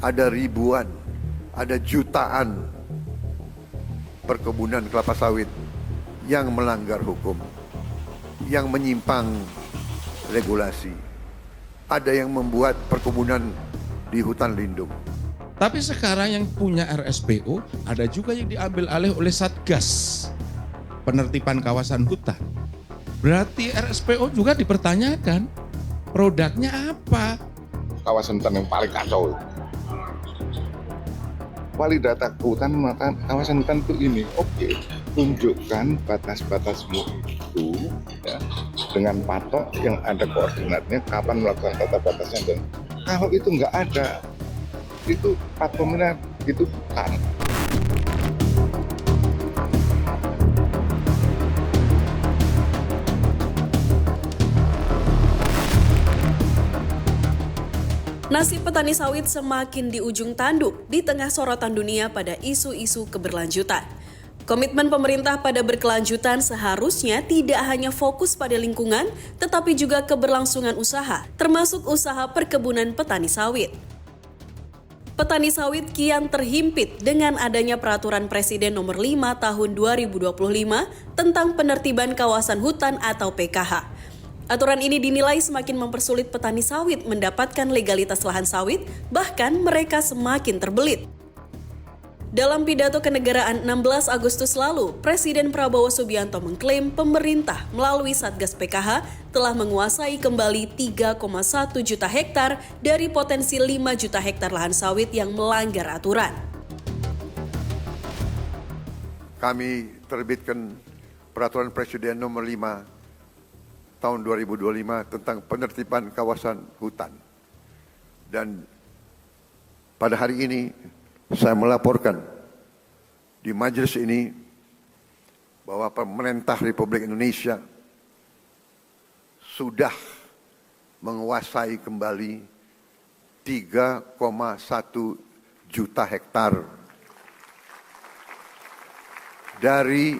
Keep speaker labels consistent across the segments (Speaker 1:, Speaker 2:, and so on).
Speaker 1: ada ribuan, ada jutaan perkebunan kelapa sawit yang melanggar hukum, yang menyimpang regulasi. Ada yang membuat perkebunan di hutan lindung.
Speaker 2: Tapi sekarang yang punya RSPO ada juga yang diambil alih oleh Satgas Penertiban Kawasan Hutan. Berarti RSPO juga dipertanyakan produknya apa?
Speaker 3: Kawasan hutan yang paling kacau. Wali data hutan mengatakan kawasan hutan itu ini, oke, tunjukkan batas-batasmu itu ya, dengan patok yang ada koordinatnya, kapan melakukan tata batasnya. Dan kalau itu nggak ada, itu platformnya itu bukan.
Speaker 4: Nasib petani sawit semakin di ujung tanduk di tengah sorotan dunia pada isu-isu keberlanjutan. Komitmen pemerintah pada berkelanjutan seharusnya tidak hanya fokus pada lingkungan, tetapi juga keberlangsungan usaha, termasuk usaha perkebunan petani sawit. Petani sawit kian terhimpit dengan adanya peraturan Presiden nomor 5 tahun 2025 tentang penertiban kawasan hutan atau PKH. Aturan ini dinilai semakin mempersulit petani sawit mendapatkan legalitas lahan sawit, bahkan mereka semakin terbelit. Dalam pidato kenegaraan 16 Agustus lalu, Presiden Prabowo Subianto mengklaim pemerintah melalui Satgas PKH telah menguasai kembali 3,1 juta hektar dari potensi 5 juta hektar lahan sawit yang melanggar aturan.
Speaker 1: Kami terbitkan peraturan Presiden nomor 5 tahun 2025 tentang penertiban kawasan hutan. Dan pada hari ini saya melaporkan di majelis ini bahwa pemerintah Republik Indonesia sudah menguasai kembali 3,1 juta hektar dari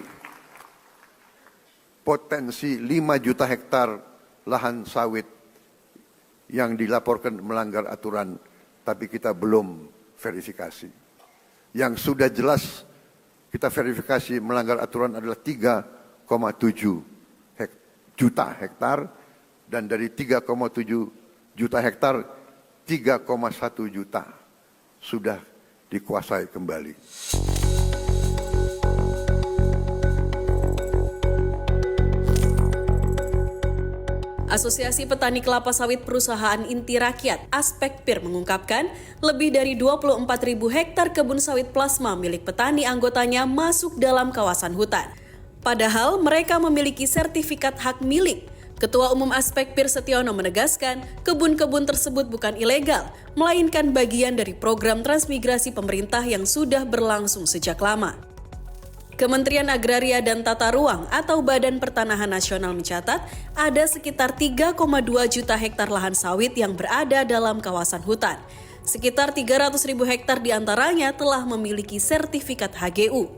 Speaker 1: potensi 5 juta hektar lahan sawit yang dilaporkan melanggar aturan, tapi kita belum verifikasi. Yang sudah jelas kita verifikasi melanggar aturan adalah 3,7 juta hektar, dan dari 3,7 juta hektar, 3,1 juta sudah dikuasai kembali.
Speaker 4: Asosiasi Petani Kelapa Sawit Perusahaan Inti Rakyat Aspekpir mengungkapkan lebih dari 24.000 hektar kebun sawit plasma milik petani anggotanya masuk dalam kawasan hutan. Padahal mereka memiliki sertifikat hak milik. Ketua Umum Aspekpir Setiono menegaskan kebun-kebun tersebut bukan ilegal, melainkan bagian dari program transmigrasi pemerintah yang sudah berlangsung sejak lama. Kementerian Agraria dan Tata Ruang atau Badan Pertanahan Nasional mencatat ada sekitar 3,2 juta hektar lahan sawit yang berada dalam kawasan hutan. Sekitar 300.000 hektar diantaranya telah memiliki sertifikat HGU.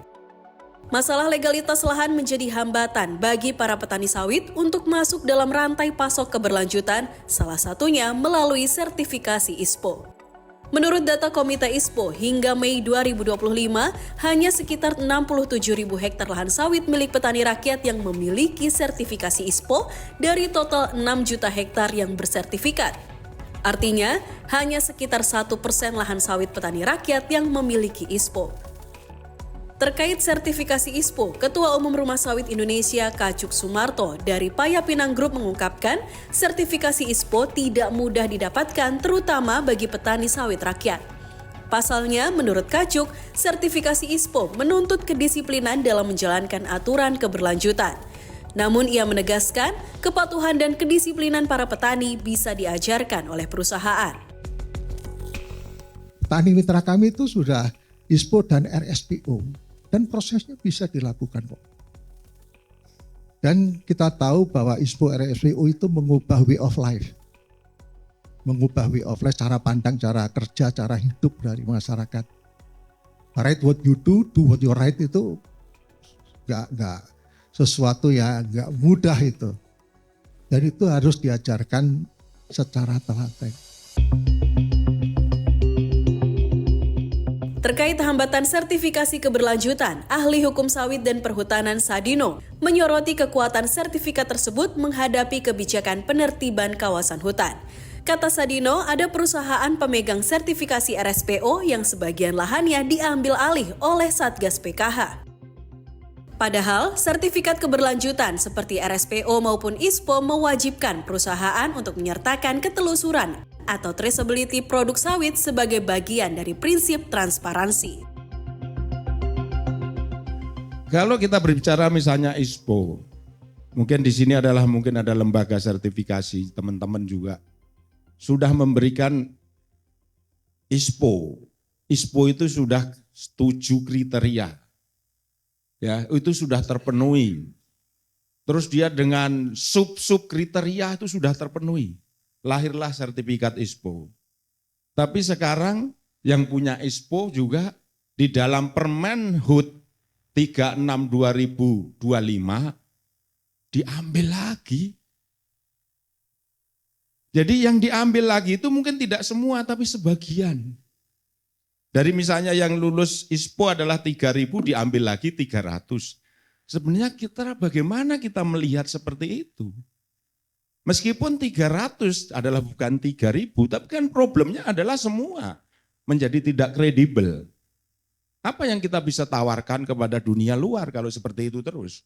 Speaker 4: Masalah legalitas lahan menjadi hambatan bagi para petani sawit untuk masuk dalam rantai pasok keberlanjutan, salah satunya melalui sertifikasi ISPO. Menurut data Komite ISPO, hingga Mei 2025, hanya sekitar 67.000 hektar lahan sawit milik petani rakyat yang memiliki sertifikasi ISPO dari total 6 juta hektar yang bersertifikat. Artinya, hanya sekitar 1% lahan sawit petani rakyat yang memiliki ISPO. Terkait sertifikasi ISPO, Ketua Umum Rumah Sawit Indonesia Kacuk Sumarto dari Paya Pinang Group mengungkapkan sertifikasi ISPO tidak mudah didapatkan terutama bagi petani sawit rakyat. Pasalnya, menurut Kacuk, sertifikasi ISPO menuntut kedisiplinan dalam menjalankan aturan keberlanjutan. Namun ia menegaskan kepatuhan dan kedisiplinan para petani bisa diajarkan oleh perusahaan.
Speaker 5: Petani mitra kami itu sudah ISPO dan RSPO. Dan prosesnya bisa dilakukan kok. Dan kita tahu bahwa ISPO RSPO itu mengubah way of life. Mengubah way of life, cara pandang, cara kerja, cara hidup dari masyarakat. Right what you do what you right itu gak sesuatu yang gak mudah itu. Dan itu harus diajarkan secara telaten.
Speaker 4: Terkait hambatan sertifikasi keberlanjutan, ahli hukum sawit dan perhutanan Sadino menyoroti kekuatan sertifikat tersebut menghadapi kebijakan penertiban kawasan hutan. Kata Sadino, ada perusahaan pemegang sertifikasi RSPO yang sebagian lahannya diambil alih oleh Satgas PKH. Padahal, sertifikat keberlanjutan seperti RSPO maupun ISPO mewajibkan perusahaan untuk menyertakan ketelusuran atau traceability produk sawit sebagai bagian dari prinsip transparansi.
Speaker 2: Kalau kita berbicara misalnya ISPO, mungkin di sini ada lembaga sertifikasi, teman-teman juga sudah memberikan ISPO. ISPO itu sudah 7 kriteria. Ya, itu sudah terpenuhi. Terus dia dengan sub-sub kriteria itu sudah terpenuhi. Lahirlah sertifikat ISPO. Tapi sekarang yang punya ISPO juga di dalam Permen HUT 36/2025 diambil lagi. Jadi yang diambil lagi itu mungkin tidak semua tapi sebagian. Dari misalnya yang lulus ISPO adalah 3.000 diambil lagi 300. Sebenarnya bagaimana kita melihat seperti itu? Meskipun 300 adalah bukan 3.000, tapi kan problemnya adalah semua menjadi tidak kredibel. Apa yang kita bisa tawarkan kepada dunia luar kalau seperti itu terus?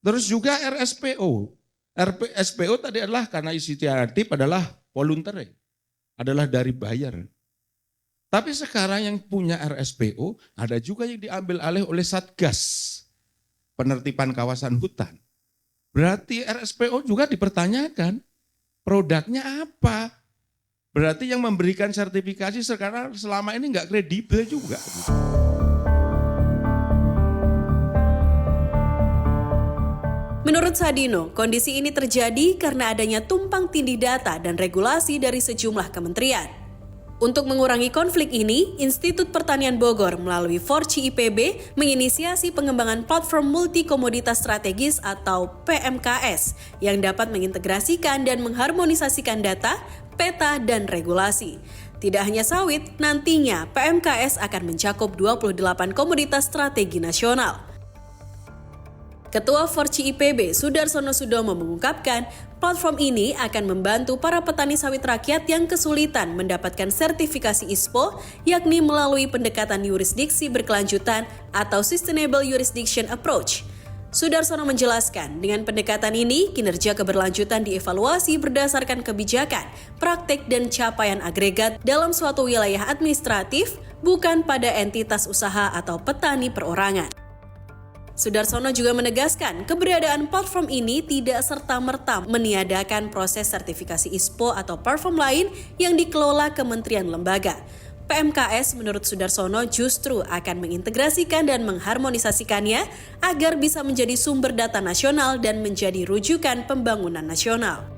Speaker 2: Terus juga RSPO. RSPO tadi adalah karena inisiatif adalah voluntary, adalah dari bayar. Tapi sekarang yang punya RSPO ada juga yang diambil alih oleh Satgas Penertiban Kawasan Hutan. Berarti RSPO juga dipertanyakan, produknya apa? Berarti yang memberikan sertifikasi sekarang selama ini nggak kredibel juga.
Speaker 4: Menurut Sadino, kondisi ini terjadi karena adanya tumpang tindih data dan regulasi dari sejumlah kementerian. Untuk mengurangi konflik ini, Institut Pertanian Bogor melalui 4C IPB menginisiasi pengembangan platform multi komoditas strategis atau PMKS yang dapat mengintegrasikan dan mengharmonisasikan data, peta, dan regulasi. Tidak hanya sawit, nantinya PMKS akan mencakup 28 komoditas strategi nasional. Ketua 4C IPB Sudarsono Sudomo mengungkapkan, platform ini akan membantu para petani sawit rakyat yang kesulitan mendapatkan sertifikasi ISPO, yakni melalui pendekatan yurisdiksi berkelanjutan atau Sustainable Jurisdiction Approach. Sudarsono menjelaskan, dengan pendekatan ini, kinerja keberlanjutan dievaluasi berdasarkan kebijakan, praktik, dan capaian agregat dalam suatu wilayah administratif, bukan pada entitas usaha atau petani perorangan. Sudarsono juga menegaskan keberadaan platform ini tidak serta-merta meniadakan proses sertifikasi ISPO atau platform lain yang dikelola kementerian lembaga. PMKS menurut Sudarsono justru akan mengintegrasikan dan mengharmonisasikannya agar bisa menjadi sumber data nasional dan menjadi rujukan pembangunan nasional.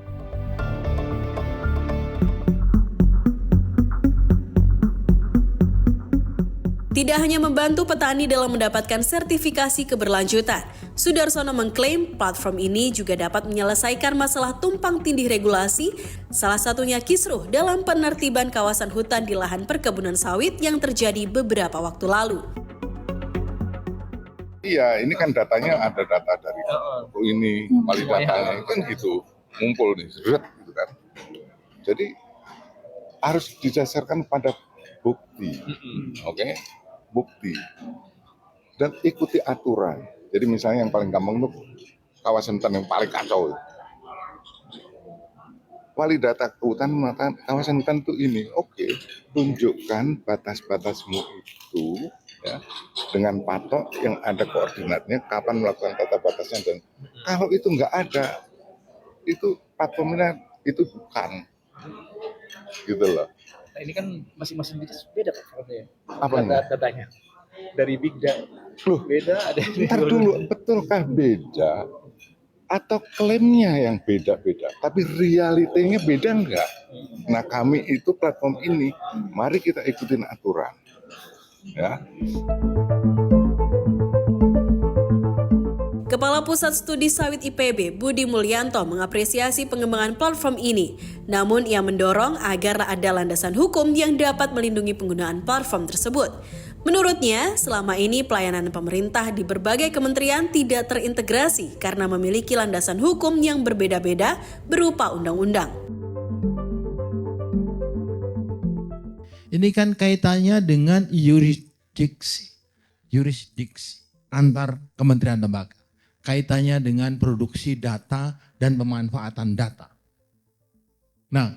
Speaker 4: Tidak hanya membantu petani dalam mendapatkan sertifikasi keberlanjutan, Sudarsono mengklaim platform ini juga dapat menyelesaikan masalah tumpang tindih regulasi, salah satunya kisruh dalam penertiban kawasan hutan di lahan perkebunan sawit yang terjadi beberapa waktu lalu.
Speaker 3: Iya, ini kan datanya ada data dari ini, wali datanya kan gitu, ngumpul nih, gitu kan. Jadi harus didasarkan pada bukti, oke? Bukti dan ikuti aturan. Jadi misalnya yang paling gampang itu kawasan hutan yang paling kacau. Wali data hutan mengatakan kawasan hutan itu ini, oke, tunjukkan batas-batasmu itu ya, dengan patok yang ada koordinatnya, kapan melakukan tata batasnya, dan kalau itu nggak ada, itu platformnya itu bukan, gitu loh.
Speaker 6: Nah, ini kan masing-masing beda Pak
Speaker 3: Apanya?
Speaker 6: datanya. Dari Big Data
Speaker 3: Loh,
Speaker 6: beda, ada
Speaker 3: ntar dulu, betulkah beda? Atau klaimnya yang beda-beda, tapi realitanya beda enggak? Nah kami itu platform ini, mari kita ikutin aturan. Ya.
Speaker 4: Kepala Pusat Studi Sawit IPB, Budi Mulyanto, mengapresiasi pengembangan platform ini. Namun ia mendorong agar ada landasan hukum yang dapat melindungi penggunaan platform tersebut. Menurutnya, selama ini pelayanan pemerintah di berbagai kementerian tidak terintegrasi karena memiliki landasan hukum yang berbeda-beda berupa undang-undang.
Speaker 7: Ini kan kaitannya dengan yurisdiksi antar kementerian lembaga. Kaitannya dengan produksi data dan pemanfaatan data. Nah,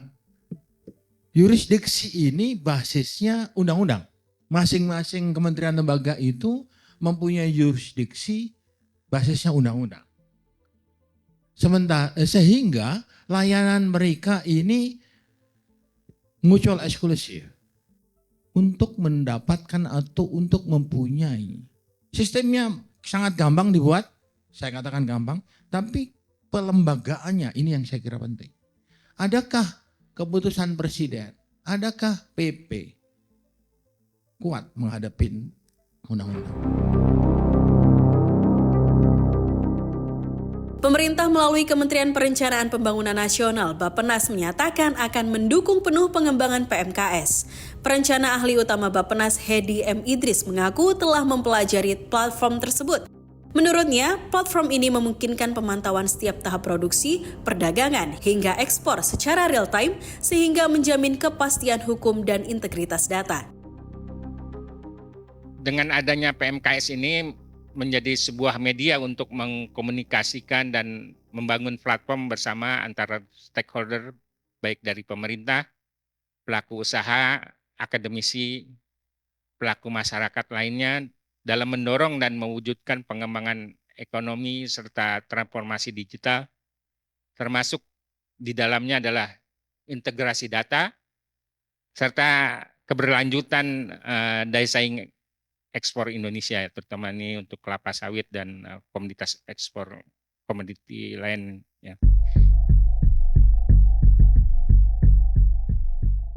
Speaker 7: yurisdiksi ini basisnya undang-undang. Masing-masing kementerian lembaga itu mempunyai yurisdiksi basisnya undang-undang. Sehingga layanan mereka ini mutual eksklusif untuk mendapatkan atau untuk mempunyai. Sistemnya sangat gampang dibuat, saya katakan gampang, tapi pelembagaannya ini yang saya kira penting. Adakah keputusan presiden? Adakah PP kuat menghadapi undang-undang?
Speaker 4: Pemerintah melalui Kementerian Perencanaan Pembangunan Nasional Bappenas menyatakan akan mendukung penuh pengembangan PMKS. Perencana ahli utama Bappenas Hedi M. Idris mengaku telah mempelajari platform tersebut. Menurutnya, platform ini memungkinkan pemantauan setiap tahap produksi, perdagangan, hingga ekspor secara real-time sehingga menjamin kepastian hukum dan integritas data.
Speaker 8: Dengan adanya PMKS ini menjadi sebuah media untuk mengkomunikasikan dan membangun platform bersama antara stakeholder baik dari pemerintah, pelaku usaha, akademisi, pelaku masyarakat lainnya dalam mendorong dan mewujudkan pengembangan ekonomi serta transformasi digital, termasuk di dalamnya adalah integrasi data serta keberlanjutan daya saing ekspor Indonesia, terutama ini untuk kelapa sawit dan komoditas ekspor komoditi lain. Ya.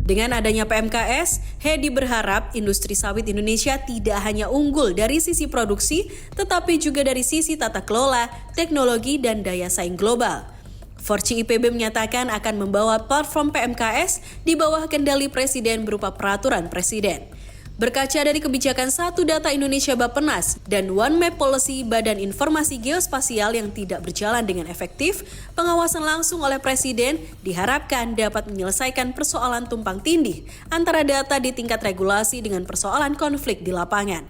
Speaker 4: Dengan adanya PMKS, Hedi berharap industri sawit Indonesia tidak hanya unggul dari sisi produksi, tetapi juga dari sisi tata kelola, teknologi, dan daya saing global. Forci IPB menyatakan akan membawa platform PMKS di bawah kendali Presiden berupa peraturan Presiden. Berkaca dari kebijakan Satu Data Indonesia Bappenas dan One Map Policy Badan Informasi Geospasial yang tidak berjalan dengan efektif, pengawasan langsung oleh Presiden diharapkan dapat menyelesaikan persoalan tumpang tindih antara data di tingkat regulasi dengan persoalan konflik di lapangan.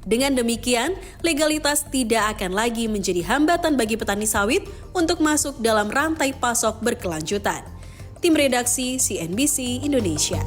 Speaker 4: Dengan demikian, legalitas tidak akan lagi menjadi hambatan bagi petani sawit untuk masuk dalam rantai pasok berkelanjutan. Tim Redaksi CNBC Indonesia.